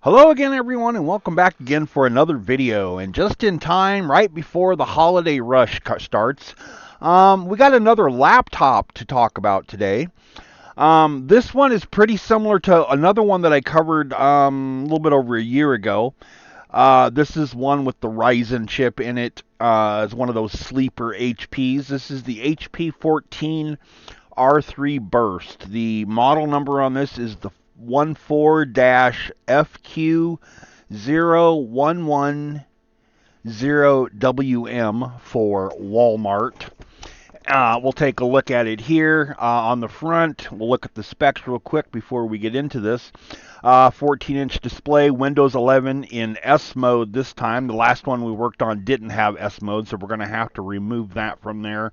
Hello again, everyone, and welcome back again for another video. And just in time, right before the holiday rush starts, we got another laptop to talk about today. This one is pretty similar to another one that I covered a little bit over a year ago. This is one with the Ryzen chip in it. It's one of those sleeper HPs. This is the HP 14 R3 Burst. The model number on this is the 14-FQ0110WM for Walmart. We'll take a look at it here on the front. We'll look at the specs real quick before we get into this. 14-inch display, Windows 11 in S mode this time. The last one we worked on didn't have S mode, so we're going to have to remove that from there.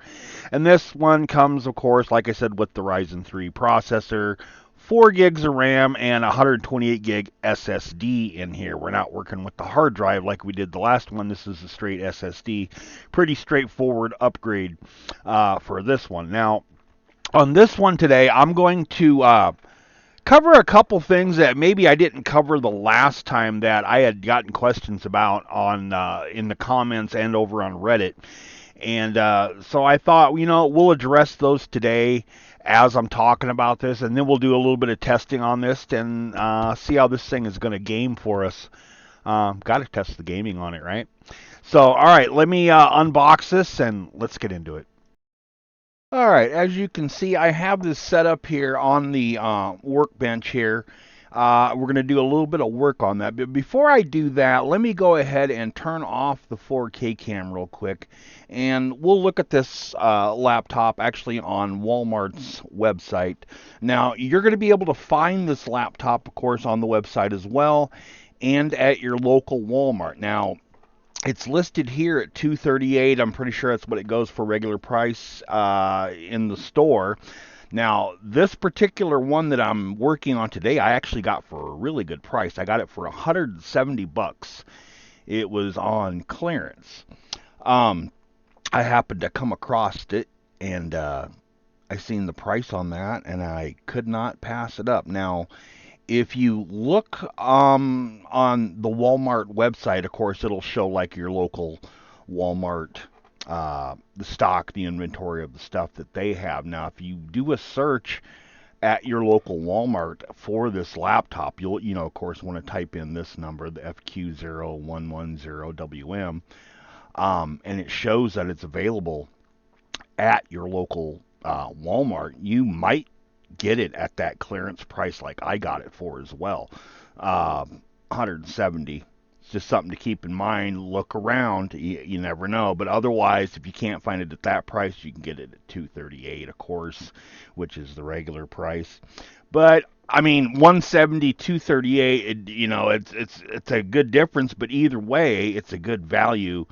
And this one comes, of course, like I said, with the Ryzen 3 processor. 4 gigs of RAM and 128 gig SSD in here. We're not working with the hard drive like we did the last one. This is a straight SSD. Pretty straightforward upgrade for this one. Now, on this one today, I'm going to cover a couple things that maybe I didn't cover the last time that I had gotten questions about on in the comments and over on Reddit. And so I thought, we'll address those today as I'm talking about this, and then we'll do a little bit of testing on this and see how this thing is going to game for us. Got to test the gaming on it, right? So, all right, let me unbox this and let's get into it. All right, as you can see, I have this set up here on the workbench here. We're going to do a little bit of work on that. But before I do that, let me go ahead and turn off the 4K cam real quick. And we'll look at this laptop actually on Walmart's website. Now, you're going to be able to find this laptop, of course, on the website as well and at your local Walmart. Now, it's listed here at $238. I'm pretty sure that's what it goes for regular price in the store. Now, this particular one that I'm working on today, I actually got for a really good price. I got it for 170 bucks. It was on clearance. I happened to come across it and I seen the price on that and I could not pass it up. Now, if you look on the Walmart website, of course, it'll show like your local Walmart, the stock, the inventory of the stuff that they have. Now, if you do a search at your local Walmart for this laptop, you'll, of course, want to type in this number, the FQ0110WM, and it shows that it's available at your local Walmart. You might get it at that clearance price like I got it for as well. 170. It's just something to keep in mind. Look around. You never know. But otherwise, if you can't find it at that price, you can get it at 238, of course, which is the regular price. But I mean, 170, 238. It's a good difference. But either way, it's a good value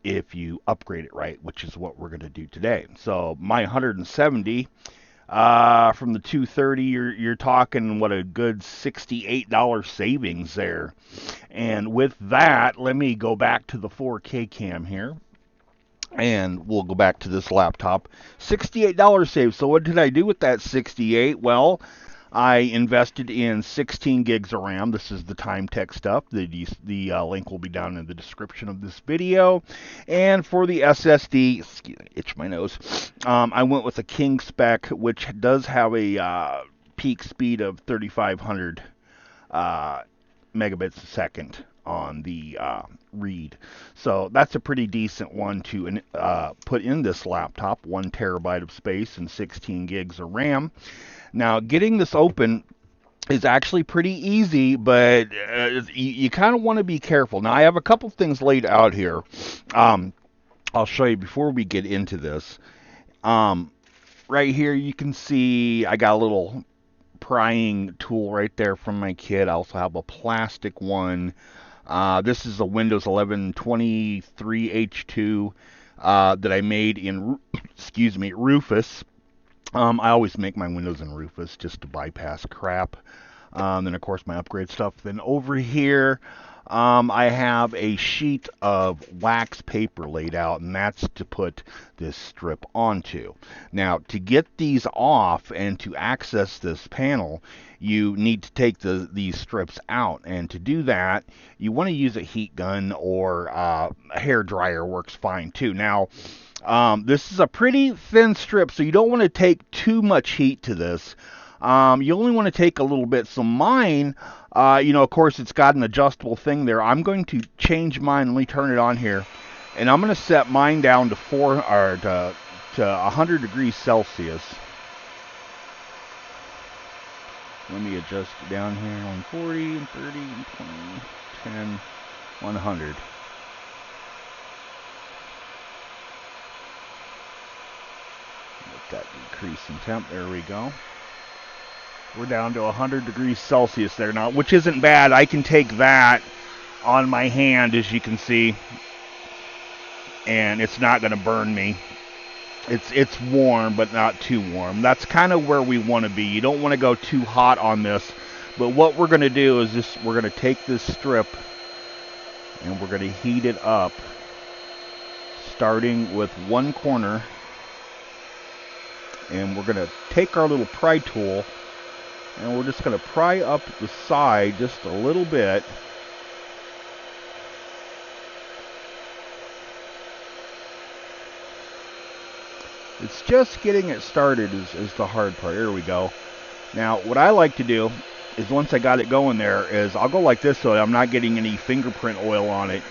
if you upgrade it right, which is what we're going to do today. So my 170 from the 230, you're talking what a good $68 savings there. And with that, let me go back to the 4K cam here. And we'll go back to this laptop. $68 save. So what did I do with that 68? Well, I invested in 16 gigs of RAM. This is the Timetech stuff. The link will be down in the description of this video. And for the SSD, excuse me, itch my nose, I went with a King spec, which does have a peak speed of 3,500 megabits a second on the read. So that's a pretty decent one to put in this laptop. 1 terabyte of space and 16 gigs of RAM. Now, getting this open is actually pretty easy, but you kind of want to be careful. Now, I have a couple things laid out here. I'll show you before we get into this. Right here, you can see I got a little prying tool right there from my kit. I also have a plastic one. This is a Windows 11 23H2 that I made in, excuse me, Rufus. I always make my windows in Rufus just to bypass crap. Then of course my upgrade stuff. Then over here, I have a sheet of wax paper laid out, and that's to put this strip onto. Now, to get these off and to access this panel, you need to take these strips out. And to do that, you want to use a heat gun, or a hair dryer works fine too. Now, this is a pretty thin strip, so you don't want to take too much heat to this. You only want to take a little bit. So mine, of course, it's got an adjustable thing there. I'm going to change mine. Let me turn it on here, and I'm going to set mine down to 100 degrees Celsius. Let me adjust it down here. 140, 30, 20, 10, 100. Let that decrease in temp. There we go. We're down to 100 degrees Celsius there now, which isn't bad. I can take that on my hand, as you can see, and it's not going to burn me. It's warm, but not too warm. That's kind of where we want to be. You don't want to go too hot on this. But what we're going to do is we're going to take this strip and we're going to heat it up, starting with one corner. And we're going to take our little pry tool, and we're just going to pry up the side just a little bit. It's just getting it started is the hard part. Here we go. Now, what I like to do is, once I got it going there, is I'll go like this so I'm not getting any fingerprint oil on it.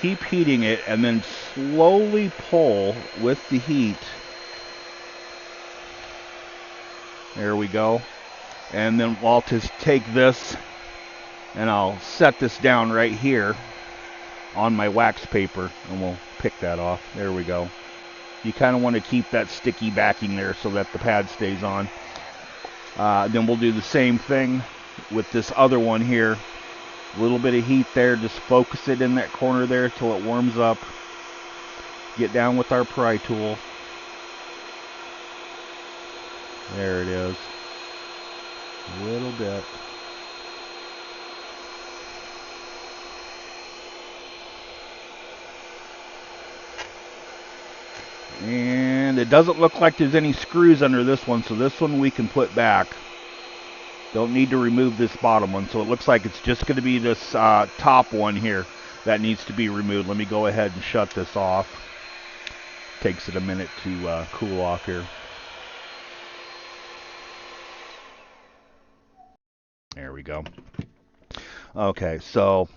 Keep heating it, and then slowly pull with the heat. There we go. And then I'll just take this and I'll set this down right here on my wax paper, and we'll pick that off. There we go. You kind of want to keep that sticky backing there so that the pad stays on. Then we'll do the same thing with this other one here. A little bit of heat there. Just focus it in that corner there till it warms up. Get down with our pry tool. There it is. A little bit. And it doesn't look like there's any screws under this one, so this one we can put back. Don't need to remove this bottom one, so it looks like it's just going to be this top one here that needs to be removed. Let me go ahead and shut this off. Takes it a minute to cool off here. There we go. Okay, so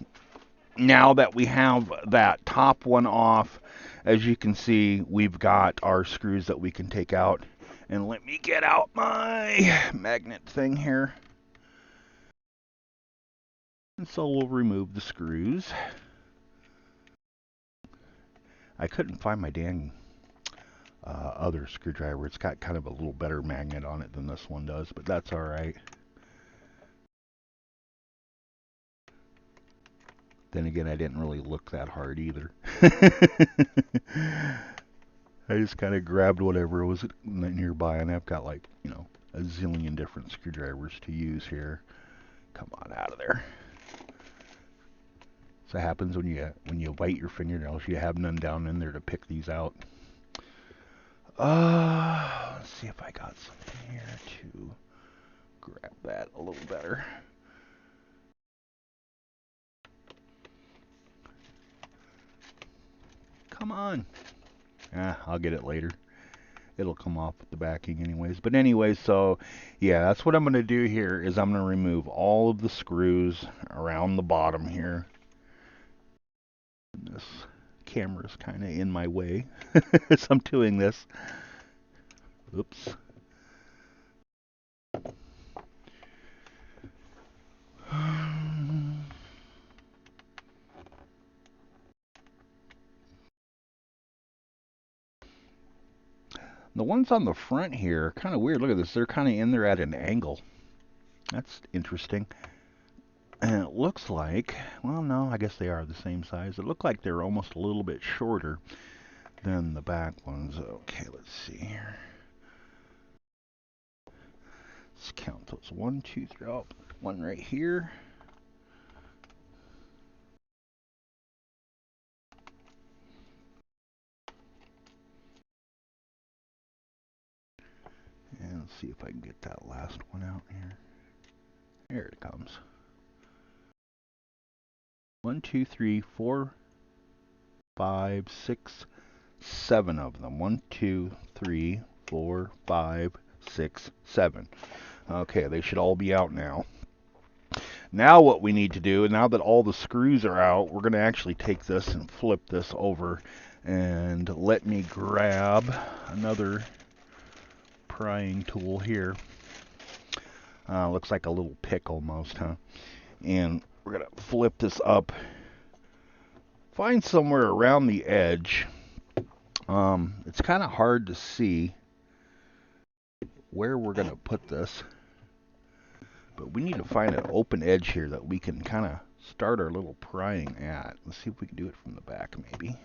now that we have that top one off, as you can see, we've got our screws that we can take out. And let me get out my magnet thing here. And so we'll remove the screws. I couldn't find my dang other screwdriver. It's got kind of a little better magnet on it than this one does, but that's all right. Then again, I didn't really look that hard either. I just kind of grabbed whatever was nearby, and I've got, like, a zillion different screwdrivers to use here. Come on out of there. So it happens when you bite your fingernails. You have none down in there to pick these out. Let's see if I got something here to grab that a little better. Come on. I'll get it later. It'll come off with the backing anyways. But anyways, so yeah, that's what I'm going to do here is I'm going to remove all of the screws around the bottom here. This camera's kind of in my way as I'm doing this. Oops. The ones on the front here are kind of weird. Look at this. They're kind of in there at an angle. That's interesting. And it looks like, well, no, I guess they are the same size. It looked like they're almost a little bit shorter than the back ones. Okay, let's see here. Let's count those. 1, 2, 3. Oh, one right here. And let's see if I can get that last one out here. There it comes. 1, 2, 3, 4, 5, 6, 7 of them. 1, 2, 3, 4, 5, 6, 7. Okay, they should all be out now. Now what we need to do, now that all the screws are out, we're going to actually take this and flip this over. And let me grab another prying tool here. Looks like a little pick almost, huh? And we're going to flip this up. Find somewhere around the edge. It's kind of hard to see where we're going to put this. But we need to find an open edge here that we can kind of start our little prying at. Let's see if we can do it from the back maybe.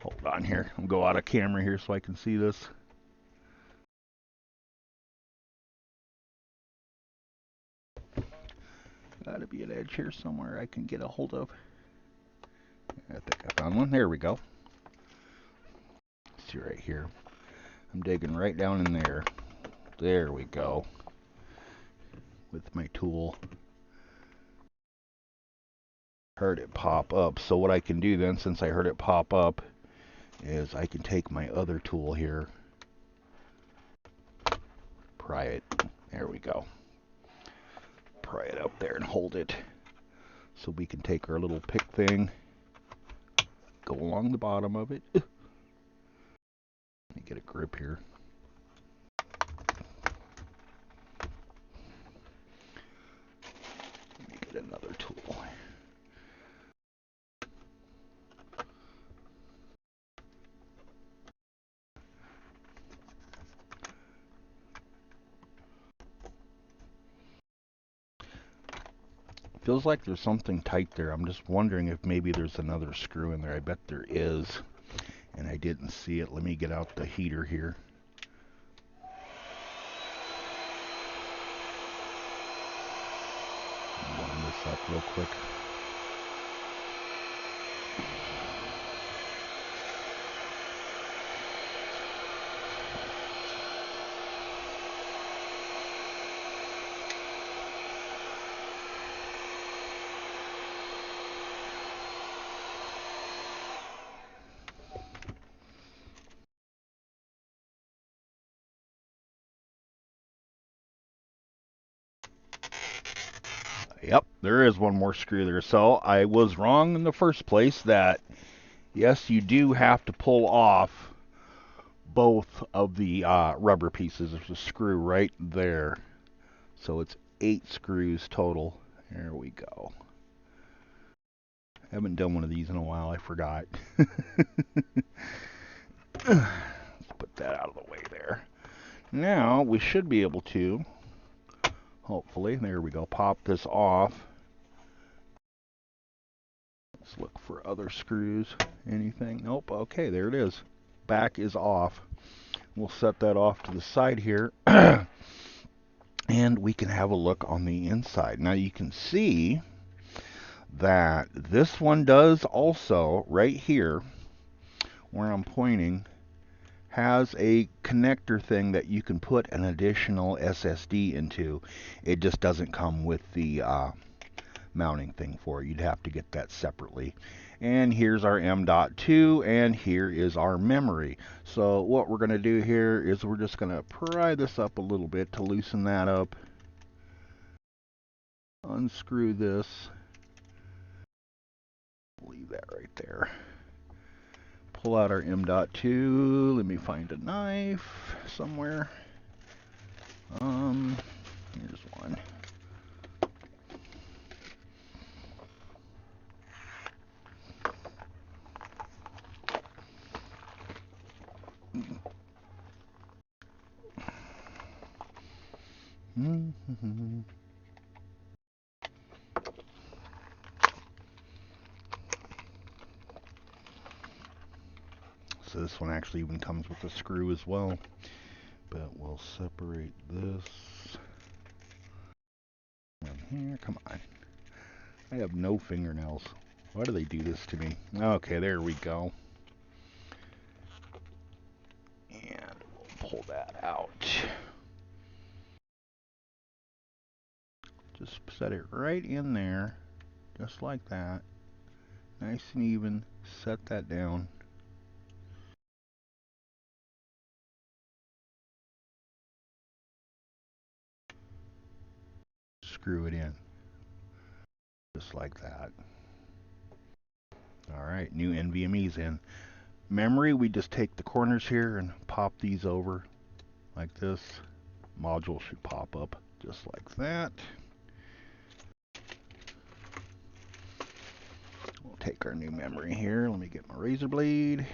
Hold on here. I'll go out of camera here so I can see this. Gotta be an edge here somewhere I can get a hold of. I think I found one. There we go. See right here. I'm digging right down in there. There we go. With my tool. Heard it pop up. So what I can do then, since I heard it pop up, is I can take my other tool here. Pry it. There we go. Pry it up there and hold it. So we can take our little pick thing. Go along the bottom of it. Let me get a grip here. Let me get another tool. Feels like there's something tight there. I'm just wondering if maybe there's another screw in there. I bet there is. And I didn't see it. Let me get out the heater here. Warm this up real quick. Yep, there is one more screw there. So I was wrong in the first place that, yes, you do have to pull off both of the rubber pieces. There's a screw right there. So it's 8 screws total. There we go. I haven't done one of these in a while. I forgot. Let's put that out of the way there. Now we should be able to, hopefully, there we go, pop this off. Let's look for other screws. Anything? Nope. Okay, there it is. Back is off. We'll set that off to the side here. And we can have a look on the inside. Now you can see that this one does also, right here, where I'm pointing, has a connector thing that you can put an additional SSD into. It just doesn't come with the mounting thing for it. You'd have to get that separately. And here's our M.2, and here is our memory. So what we're going to do here is we're just going to pry this up a little bit to loosen that up. Unscrew this. Leave that right there. Pull out our M.2. Let me find a knife somewhere. Here's one. So this one actually even comes with a screw as well. But we'll separate this. And here, come on. I have no fingernails. Why do they do this to me? Okay, there we go. And we'll pull that out. Just set it right in there, just like that. Nice and even. Set that down. Screw it in. Just like that. Alright, new NVMe's in. Memory, we just take the corners here and pop these over like this. Module should pop up just like that. We'll take our new memory here. Let me get my razor blade.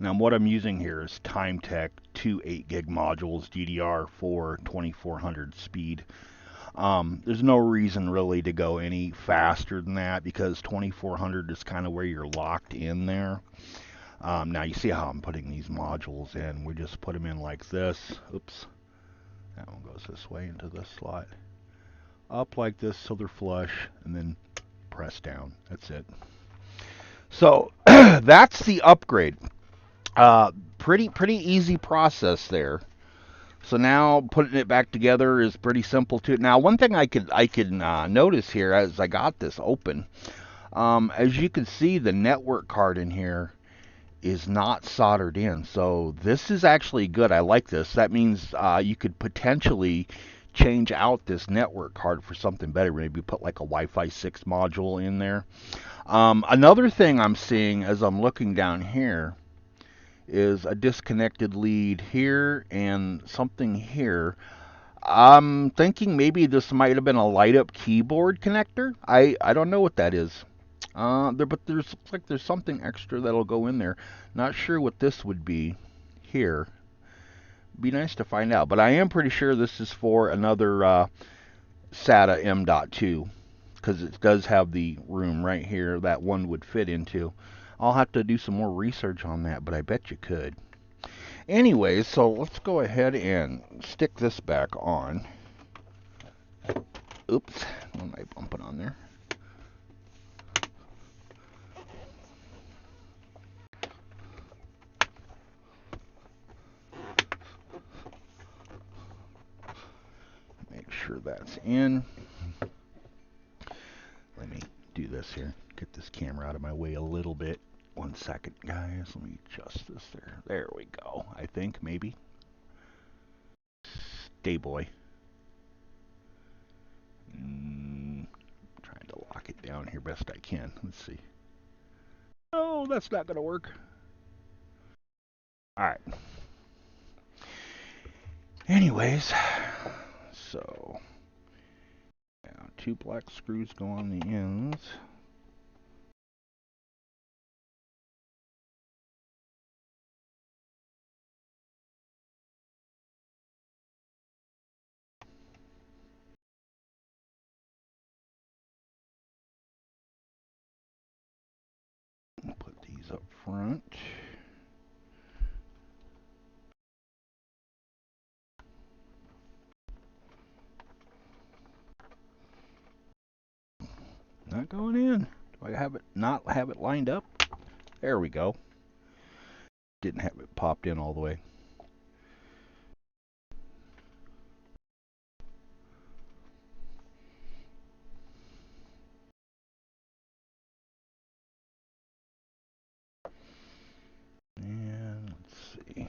Now what I'm using here is Timetec 2 8GB modules, DDR4 2400 speed. There's no reason really to go any faster than that because 2400 is kind of where you're locked in there. Now you see how I'm putting these modules in. We just put them in like this. Oops. That one goes this way into this slot. Up like this so they're flush and then press down. That's it. So that's the upgrade. Pretty easy process there. So now putting it back together is pretty simple too. Now one thing I can notice here as I got this open, as you can see, the network card in here is not soldered in. So this is actually good. I like this. That means you could potentially change out this network card for something better. Maybe put like a Wi-Fi 6 module in there. Another thing I'm seeing as I'm looking down here is a disconnected lead here and something here. I'm thinking maybe this might have been a light up keyboard connector. I don't know what that is. But looks like there's something extra that'll go in there. Not sure what this would be here. Be nice to find out. But I am pretty sure this is for another SATA M.2 because it does have the room right here that one would fit into. I'll have to do some more research on that, but I bet you could. Anyways, so let's go ahead and stick this back on. Oops, what am I bumping on there? Make sure that's in. Let me do this here. Get this camera out of my way a little bit. 1 second, guys. Let me adjust this there. There we go. I think, maybe. Stay boy. Trying to lock it down here best I can. Let's see. Oh, that's not going to work. Alright. Anyways, so now 2 black screws go on the ends. Put these up front. Not going in. Do I have it not have it lined up? There we go. Didn't have it popped in all the way. And let's see.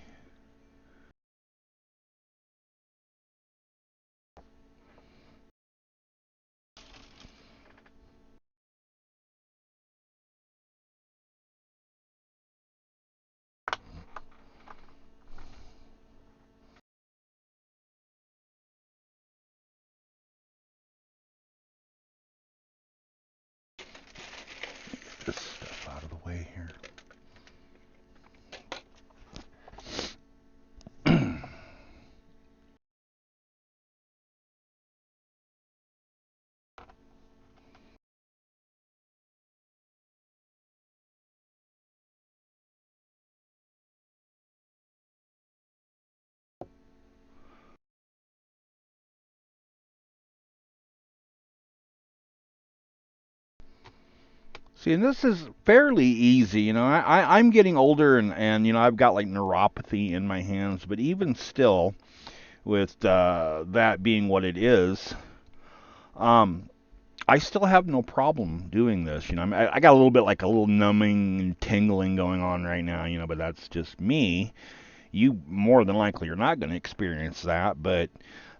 See, and this is fairly easy. I'm getting older, and I've got like neuropathy in my hands, but even still, with that being what it is, um, I still have no problem doing this. I got a little bit like a little numbing and tingling going on right now, but that's just me. You more than likely are not going to experience that, but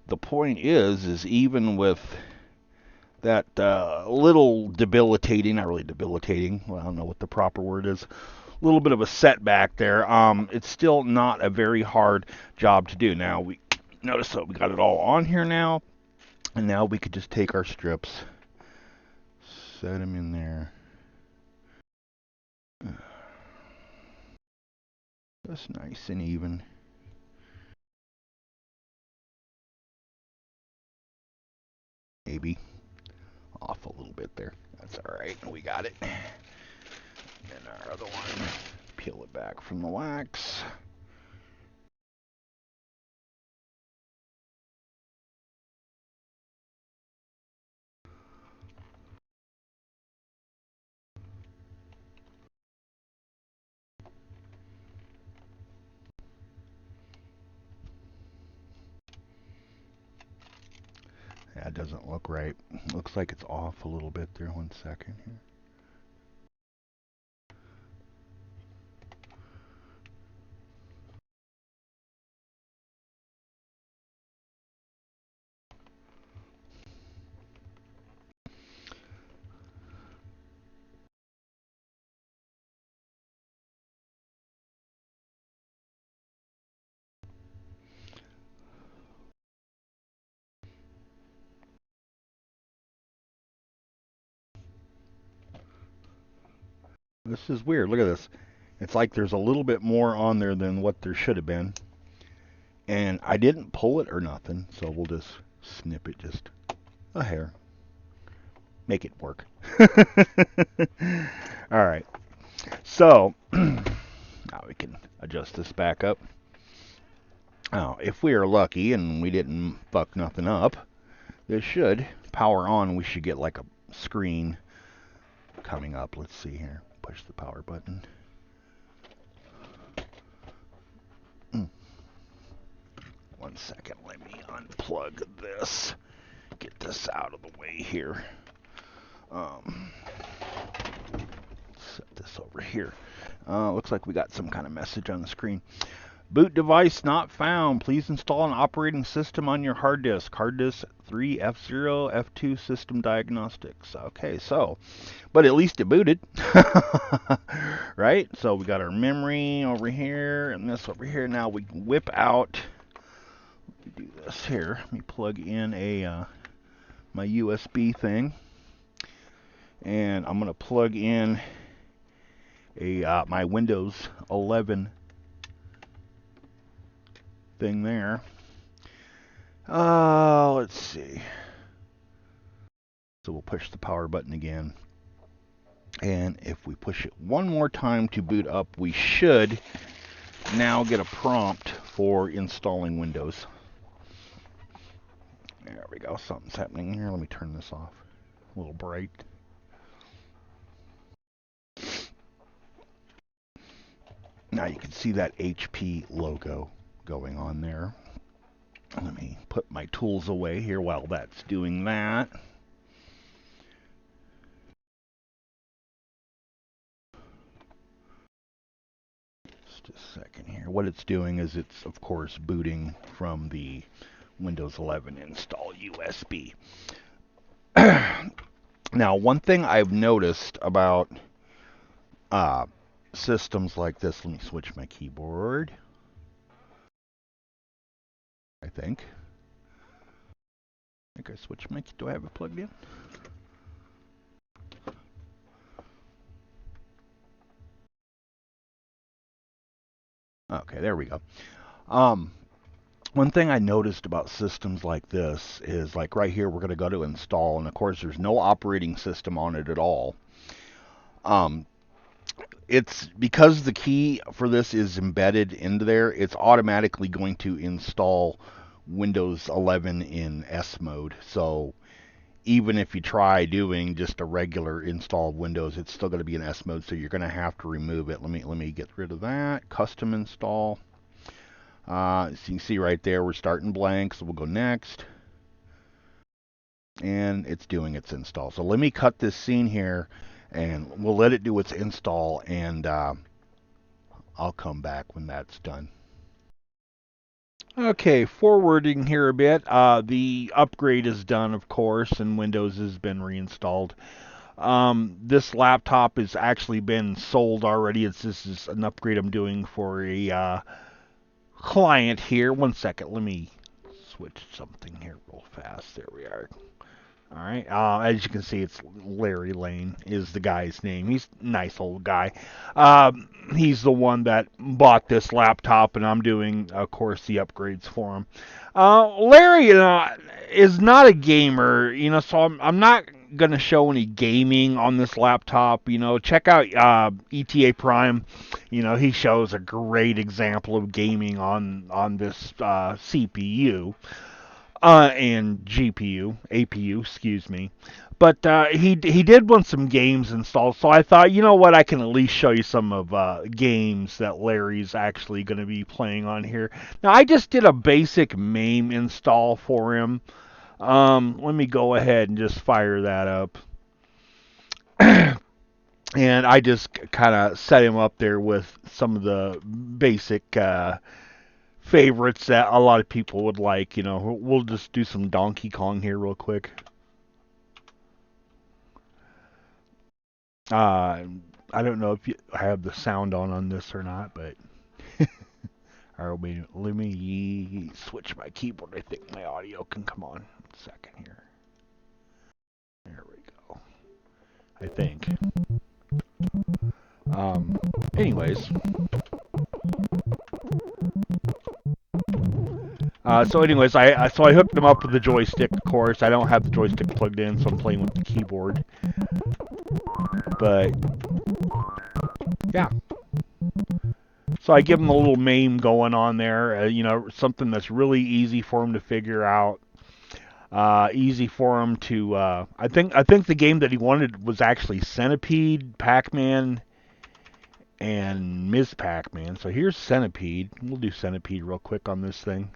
the point is even with that little debilitating, not really debilitating, well, I don't know what the proper word is, a little bit of a setback there, it's still not a very hard job to do. Now, we notice that we got it all on here now, and now we could just take our strips, set them in there. That's nice and even. Maybe off a little bit there. That's all right. We got it. And our other one, peel it back from the wax. That doesn't look right. Looks like it's off a little bit there. 1 second here. This is weird. Look at this. It's like there's a little bit more on there than what there should have been. And I didn't pull it or nothing, so we'll just snip it just a hair. Make it work. All right. So, now we can adjust this back up. Now, if we are lucky and we didn't fuck nothing up, this should power on. We should get like a screen coming up. Let's see here. Push the power button. 1 second. Let me unplug this. Get this out of the way here. Set this over here. Looks like we got some kind of message on the screen. Boot device not found. Please install an operating system on your hard disk. Hard disk 3 F0 F2 system diagnostics. Okay, so, but at least it booted. Right? So we got our memory over here and this over here. Now we can whip out. Let me do this here. Let me plug in a my USB thing. And I'm going to plug in a my Windows 11 thing there. Let's see. So we'll push the power button again. And if we push it one more time to boot up, we should now get a prompt for installing Windows. There we go. Something's happening here. Let me turn this off. A little bright. Now you can see that HP logo going on there. Let me put my tools away here while that's doing that. Just a second here. What it's doing is it's, of course, booting from the Windows 11 install USB. Now, one thing I've noticed about systems like this, let me switch my keyboard. I think I switched my, do I have it plugged in? Okay, there we go. One thing I noticed about systems like this is, like right here, we're going to go to install, and of course there's no operating system on it at all. It's because the key for this is embedded into there, it's automatically going to install Windows 11 in S mode. So even if you try doing just a regular install of Windows, it's still going to be in S mode, so you're going to have to remove it. Let me get rid of that. Custom install. So you can see right there, we're starting blank, so we'll go next. And it's doing its install. So let me cut this scene here, and we'll let it do its install, and I'll come back when that's done. Okay, forwarding here a bit. The upgrade is done, of course, and Windows has been reinstalled. This laptop has actually been sold already. This is an upgrade I'm doing for a client here. 1 second, let me switch something here real fast. There we are. All right. As you can see, it's Larry Lane is the guy's name. He's a nice old guy. He's the one that bought this laptop, and I'm doing, of course, the upgrades for him. Larry is not a gamer, so I'm not going to show any gaming on this laptop. Check out ETA Prime. He shows a great example of gaming on this CPU. And GPU, APU, excuse me. But he did want some games installed, so I thought, you know what, I can at least show you some of games that Larry's actually going to be playing on here. Now, I just did a basic MAME install for him. Let me go ahead and just fire that up. And I just kind of set him up there with some of the basic favorites that a lot of people would like. We'll just do some Donkey Kong here real quick. I don't know if I have the sound on this or not, but let me switch my keyboard. I think my audio can come on. 1 second here. There we go. I think. Anyways. I hooked them up with the joystick, of course. I don't have the joystick plugged in, so I'm playing with the keyboard. But, yeah. So I give them a little MAME going on there, something that's really easy for them to figure out. Easy for them to, I think the game that he wanted was actually Centipede, Pac-Man, and Ms. Pac-Man. So here's Centipede. We'll do Centipede real quick on this thing.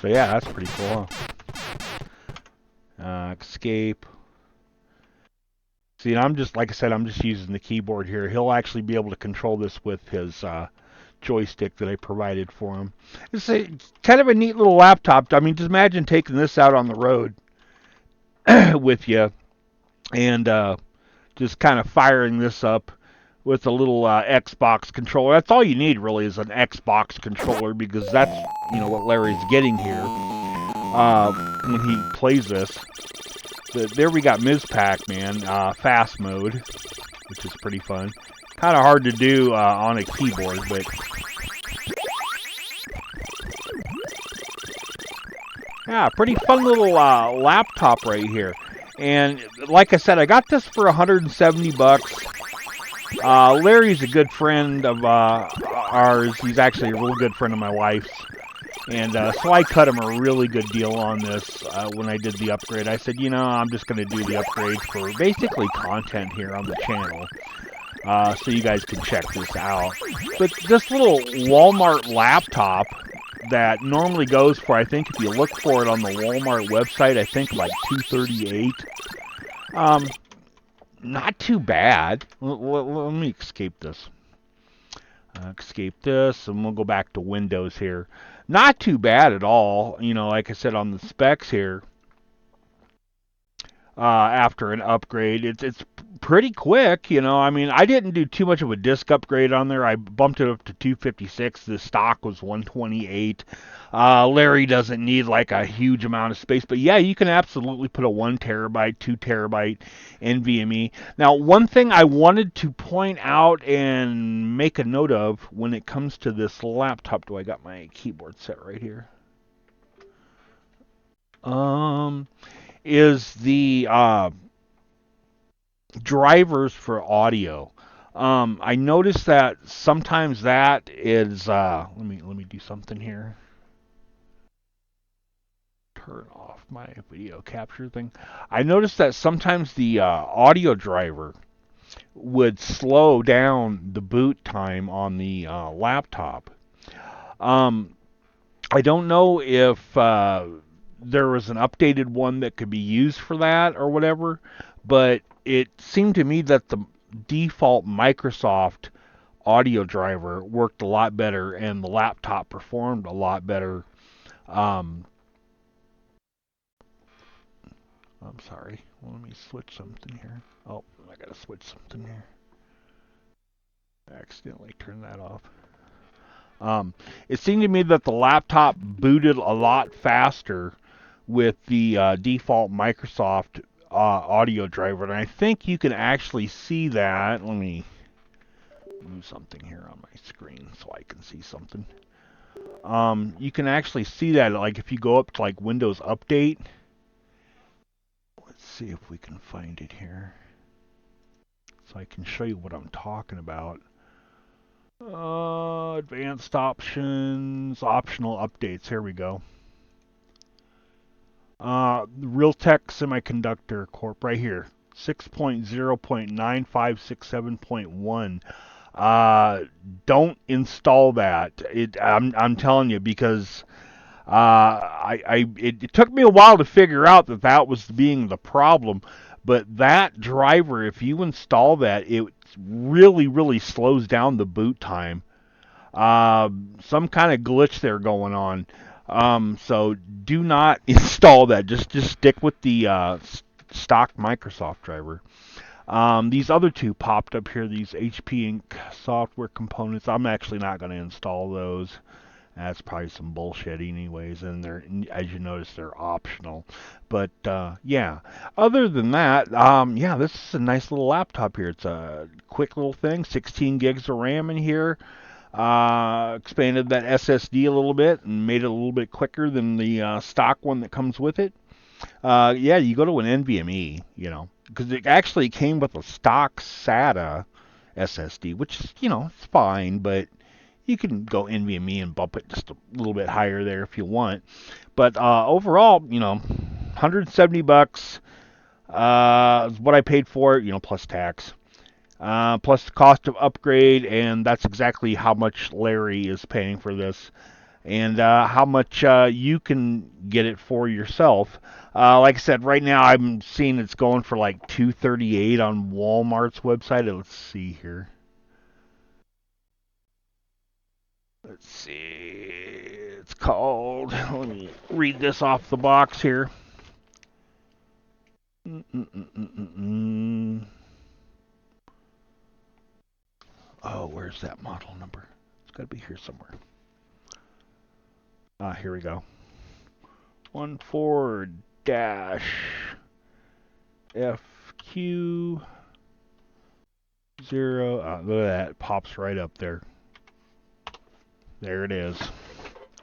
So yeah, that's pretty cool, huh? Escape. See, and I'm just, like I said, I'm just using the keyboard here. He'll actually be able to control this with his joystick that I provided for him. It's kind of a neat little laptop. I mean, just imagine taking this out on the road with you and just kind of firing this up with a little Xbox controller. That's all you need, really, is an Xbox controller, because that's, what Larry's getting here when he plays this. There we got Ms. Pac-Man, fast mode, which is pretty fun. Kind of hard to do on a keyboard, but... yeah, pretty fun little laptop right here. And like I said, I got this for $170. Larry's a good friend of ours. He's actually a real good friend of my wife's. And so I cut him a really good deal on this when I did the upgrade. I said, I'm just going to do the upgrade for basically content here on the channel. So you guys can check this out. But this little Walmart laptop that normally goes for, I think if you look for it on the Walmart website, I think like $238. Not too bad. Let me escape this. Escape this, and we'll go back to Windows here. Not too bad at all. Like I said on the specs here, after an upgrade, it's pretty quick. I mean, I didn't do too much of a disk upgrade on there. I bumped it up to 256. The stock was 128. Larry doesn't need like a huge amount of space, but yeah, you can absolutely put a 1 terabyte, 2 terabyte NVMe. Now, one thing I wanted to point out and make a note of when it comes to this laptop, do I got my keyboard set right here? Is the drivers for audio. I noticed that sometimes that is let me do something here. Turn off my video capture thing. I noticed that sometimes the audio driver would slow down the boot time on the laptop. Um, I don't know if there was an updated one that could be used for that or whatever, but it seemed to me that the default Microsoft audio driver worked a lot better and the laptop performed a lot better. Um, I'm sorry. Well, let me switch something here. Oh, I gotta switch something here. I accidentally turned that off. It seemed to me that the laptop booted a lot faster with the default Microsoft audio driver, and I think you can actually see that. Let me move something here on my screen so I can see something. You can actually see that, like if you go up to like Windows Update. Let's see if we can find it here, so I can show you what I'm talking about. Advanced options, optional updates. Here we go. Realtek Semiconductor Corp. Right here, 6.0.9567.1. Don't install that. I'm telling you, because it took me a while to figure out that that was being the problem. But that driver, if you install that, it really, really slows down the boot time. Some kind of glitch there going on. So do not install that. Just stick with the stock Microsoft driver. These other two popped up here. These HP Inc. software components. I'm actually not going to install those. That's probably some bullshit anyways, and they're, as you notice, they're optional. But yeah, other than that, yeah, this is a nice little laptop here. It's a quick little thing, 16 gigs of RAM in here. Expanded that SSD a little bit and made it a little bit quicker than the stock one that comes with it. Yeah, you go to an NVMe, because it actually came with a stock SATA SSD, which is, it's fine, but you can go NVMe and bump it just a little bit higher there if you want. But overall, 170 bucks is what I paid for it, plus tax. Plus the cost of upgrade, and that's exactly how much Larry is paying for this, and how much you can get it for yourself. Like I said, right now I'm seeing it's going for like $238 on Walmart's website. Let's see here. Let's see. It's called. Let me read this off the box here. Oh, where's that model number? It's got to be here somewhere. Here we go. 14-FQ0. Look at that. It pops right up there. There it is.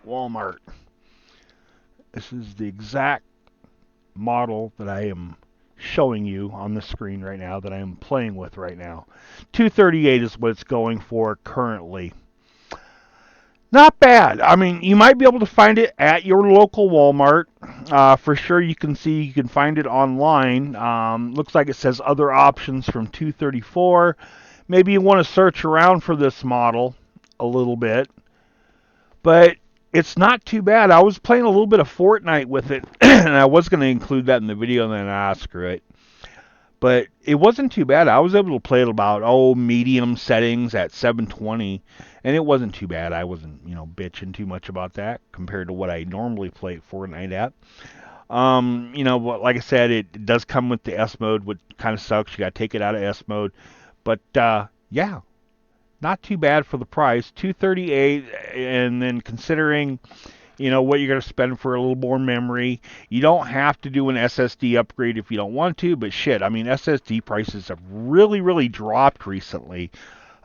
Walmart. This is the exact model that I am showing you on the screen right now, that I am playing with right now. 238 is what it's going for currently. Not bad. I mean, you might be able to find it at your local Walmart. For sure, you can find it online. Looks like it says other options from 234. Maybe you want to search around for this model a little bit. But it's not too bad. I was playing a little bit of Fortnite with it, and I was going to include that in the video, and then screw it. But it wasn't too bad. I was able to play it about, medium settings at 720, and it wasn't too bad. I wasn't, bitching too much about that compared to what I normally play Fortnite at. Like I said, it does come with the S mode, which kind of sucks. You got to take it out of S mode. But, yeah, not too bad for the price. $238, and then considering what you're going to spend for a little more memory. You don't have to do an SSD upgrade if you don't want to, but shit, I mean, SSD prices have really, really dropped recently.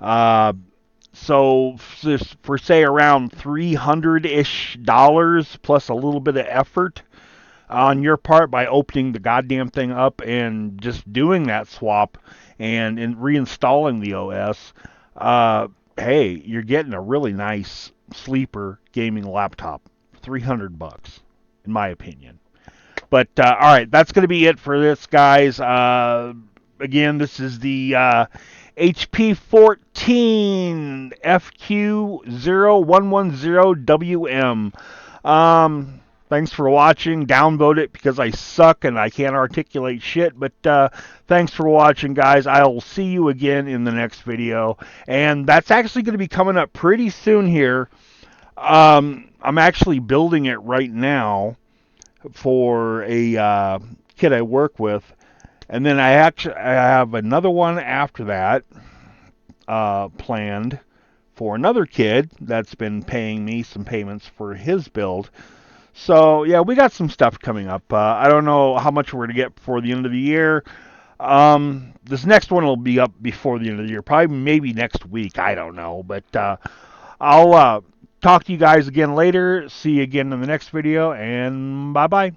So for say around $300-ish plus a little bit of effort on your part by opening the goddamn thing up and just doing that swap, and in reinstalling the OS, hey, you're getting a really nice sleeper gaming laptop, $300, in my opinion. But all right, that's going to be it for this, guys. Again, this is the HP 14 FQ0110WM. Thanks for watching. Downvote it because I suck and I can't articulate shit. But thanks for watching, guys. I will see you again in the next video. And that's actually going to be coming up pretty soon here. I'm actually building it right now for a kid I work with. And then I have another one after that planned for another kid that's been paying me some payments for his build. So yeah, we got some stuff coming up. I don't know how much we're gonna get before the end of the year. This next one will be up before the end of the year, probably maybe next week. I don't know, but I'll talk to you guys again later. See you again in the next video, and bye bye.